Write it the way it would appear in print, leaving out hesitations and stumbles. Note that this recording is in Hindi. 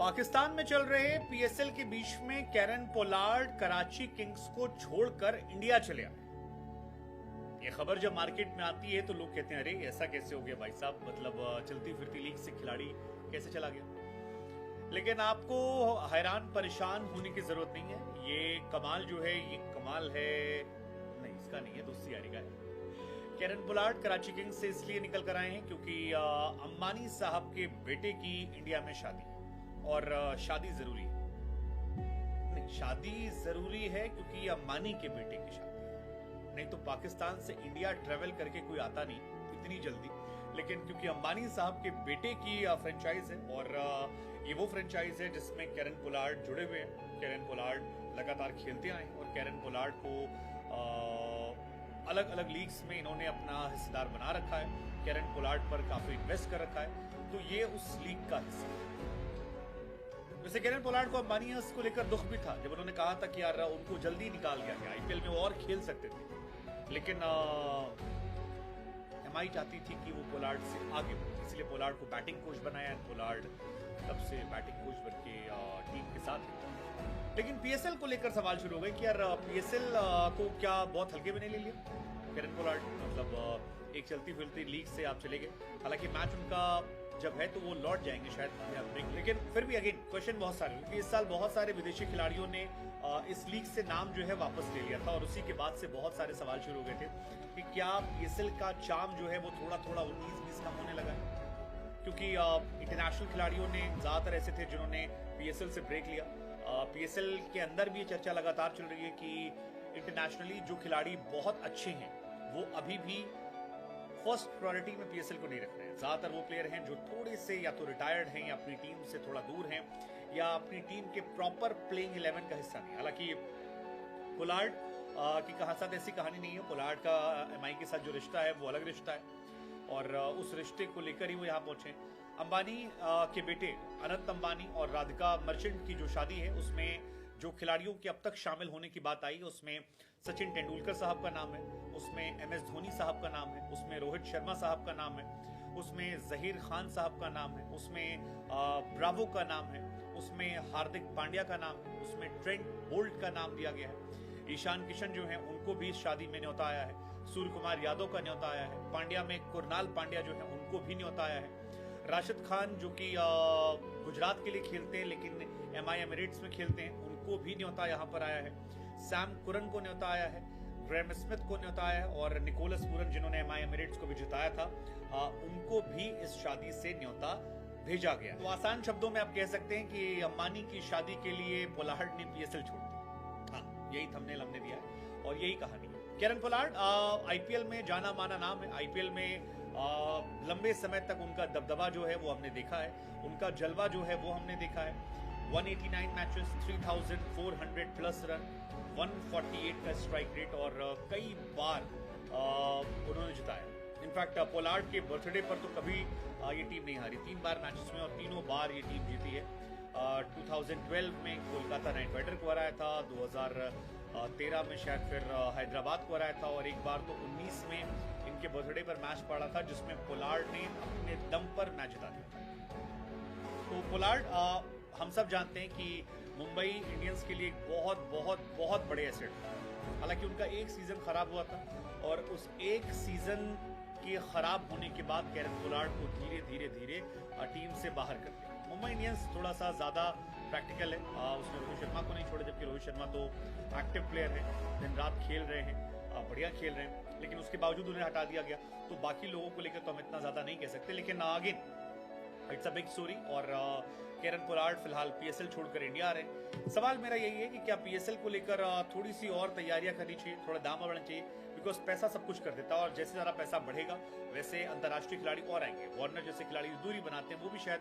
पाकिस्तान में चल रहे पीएसएल के बीच में कैरन पोलार्ड कराची किंग्स को छोड़कर इंडिया चले आए। ये खबर जब मार्केट में आती है तो लोग कहते हैं अरे ऐसा कैसे हो गया भाई साहब, मतलब चलती फिरती लीग से खिलाड़ी कैसे चला गया। लेकिन आपको हैरान परेशान होने की जरूरत नहीं है। ये कमाल जो है ये कमाल है नहीं, इसका नहीं है, दोस्ती यारी का है। कैरन पोलार्ड कराची किंग्स से इसलिए निकल कर आए हैं क्योंकि अंबानी साहब के बेटे की इंडिया में शादी, और शादी जरूरी है। नहीं, शादी जरूरी है क्योंकि अंबानी के बेटे की शादी है। नहीं तो पाकिस्तान से इंडिया ट्रेवल करके कोई आता नहीं इतनी जल्दी। लेकिन क्योंकि अंबानी साहब के बेटे की फ्रेंचाइज है, और ये वो फ्रेंचाइज है जिसमें कैरन पोलार्ड जुड़े हुए हैं। कैरन पोलार्ड लगातार खेलते आए और कैरन पोलार्ड को अलग अलग लीग्स में इन्होंने अपना हिस्सेदार बना रखा है। कैरन पोलार्ड पर काफी इन्वेस्ट कर रखा है, तो ये उस लीग का हिस्सा है। वैसे कैरन पोलार्ड को अंबानी को लेकर दुख भी था जब उन्होंने कहा था कि यार उनको जल्दी निकाल गया है, आईपीएल में वो और खेल सकते थे। लेकिन एमआई चाहती थी कि वो पोलार्ड से आगे बढ़े, इसलिए पोलार्ड को बैटिंग कोच बनाया। पोलार्ड तब से बैटिंग कोच बन के टीम के साथ है। लेकिन पीएसएल को लेकर सवाल शुरू हो गए कि यार पीएसएल को क्या बहुत हल्के में नहीं ले लिया कैरन पोलार्ड, मतलब एक चलती फिरती लीग से आप चले गए। हालांकि मैच उनका जब है तो वो लौट जाएंगे शायद, लेकिन फिर भी अगेन क्वेश्चन बहुत सारे, क्योंकि इस साल बहुत सारे विदेशी खिलाड़ियों ने इस लीग से नाम जो है वापस ले लिया था, और उसी के बाद से बहुत सारे सवाल शुरू हो गए थे कि क्या पीएसएल का चार्म जो है वो थोड़ा थोड़ा 19-20 कम होने लगा है। क्योंकि इंटरनेशनल खिलाड़ियों ने ज्यादातर ऐसे थे जिन्होंने पीएसएल से ब्रेक लिया। पीएसएल के अंदर भी ये चर्चा लगातार चल रही है कि इंटरनेशनली जो खिलाड़ी बहुत अच्छे हैं वो अभी भी फर्स्ट प्रायोरिटी में पीएसएल को नहीं रख रहे हैं। ज्यादातर वो प्लेयर हैं जो थोड़े से या तो रिटायर्ड हैं या अपनी टीम से थोड़ा दूर हैं या अपनी टीम के प्रॉपर प्लेइंग 11 का हिस्सा नहीं। हालांकि पोलार्ड की साथ ऐसी कहानी नहीं है। पोलार्ड का एमआई के साथ जो रिश्ता है वो अलग रिश्ता है, और उस रिश्ते को लेकर ही वो यहाँ पहुंचे। अंबानी के बेटे अनंत अंबानी और राधिका मर्चेंट की जो शादी है उसमें जो खिलाड़ियों के अब तक शामिल होने की बात आई, उसमें सचिन तेंदुलकर साहब का नाम है, उसमें एमएस धोनी साहब का नाम है, उसमें रोहित शर्मा साहब का नाम है, उसमें जहीर खान साहब का नाम है, उसमें ब्रावो का नाम है, उसमें हार्दिक पांड्या का नाम है, उसमें ट्रेंट बोल्ट का नाम दिया गया है। ईशान किशन जो है उनको भी इस शादी में न्योता आया है। सूर्य कुमार यादव का न्योता आया है। पांड्या में कुरनाल पांड्या जो है उनको भी न्योता आया है। राशिद खान जो कि गुजरात के लिए खेलते हैं लेकिन एमआई एमिरेट्स में खेलते हैं, उनको भी न्योता यहाँ पर आया है। सैम कुरन को न्योता आया है, ग्रेम स्मिथ को न्योता आया है, और निकोलस पूरन जिन्होंने एमआई एमिरेट्स को भी जिताया था उनको भी इस शादी से न्योता भेजा गया। तो आसान शब्दों में आप कह सकते हैं कि अंबानी की शादी के लिए पोलार्ड ने पीएसएल छोड़ दी। हाँ, यही थंबनेल हमने दिया है और यही कहानी है। कैरन पोलार्ड आईपीएल में जाना माना नाम है। आईपीएल में लंबे समय तक उनका दबदबा जो है वो हमने देखा है, उनका जलवा जो है वो हमने देखा है। 189 मैचेस, 3400 प्लस रन, 148 का स्ट्राइक रेट, और कई बार उन्होंने जिताया। इनफैक्ट पोलार्ड के बर्थडे पर तो कभी ये टीम नहीं हारी, 3 बार मैचेस में और तीनों बार ये टीम जीती है। 2012 में कोलकाता नाइट राइडर को हराया था, 2013 में शायद फिर हैदराबाद को हराया था, और एक बार तो 19 में इनके बर्थडे पर मैच पड़ा था जिसमें पोलार्ड ने अपने दम पर मैच जिता दिया। तो पोलार्ड हम सब जानते हैं कि मुंबई इंडियंस के लिए एक बहुत बहुत बहुत बड़े एसेट था। हालांकि उनका एक सीजन खराब हुआ था, और उस एक सीजन के खराब होने के बाद कैरन पोलार्ड को धीरे धीरे धीरे टीम से बाहर कर दिया। मुंबई इंडियंस थोड़ा सा ज्यादा प्रैक्टिकल है, उसने रोहित शर्मा को नहीं छोड़ा, जबकि रोहित शर्मा तो एक्टिव प्लेयर है, दिन रात खेल रहे हैं, बढ़िया खेल रहे हैं, लेकिन उसके बावजूद उन्हें हटा दिया गया। तो बाकी लोगों को लेकर तो हम इतना ज्यादा नहीं कह सकते, लेकिन again it's a big story. और कैरन पोलार्ड फिलहाल पीएसएल छोड़कर इंडिया आ रहे हैं। सवाल मेरा यही है कि क्या पीएसएल को लेकर थोड़ी सी और तैयारियां करनी चाहिए, थोड़ा दाम बढ़ना चाहिए, बिकॉज पैसा सब कुछ कर देता है, और जैसे ज्यादा पैसा बढ़ेगा वैसे अंतर्राष्ट्रीय खिलाड़ी और आएंगे। वार्नर जैसे खिलाड़ी दूरी बनाते हैं वो भी शायद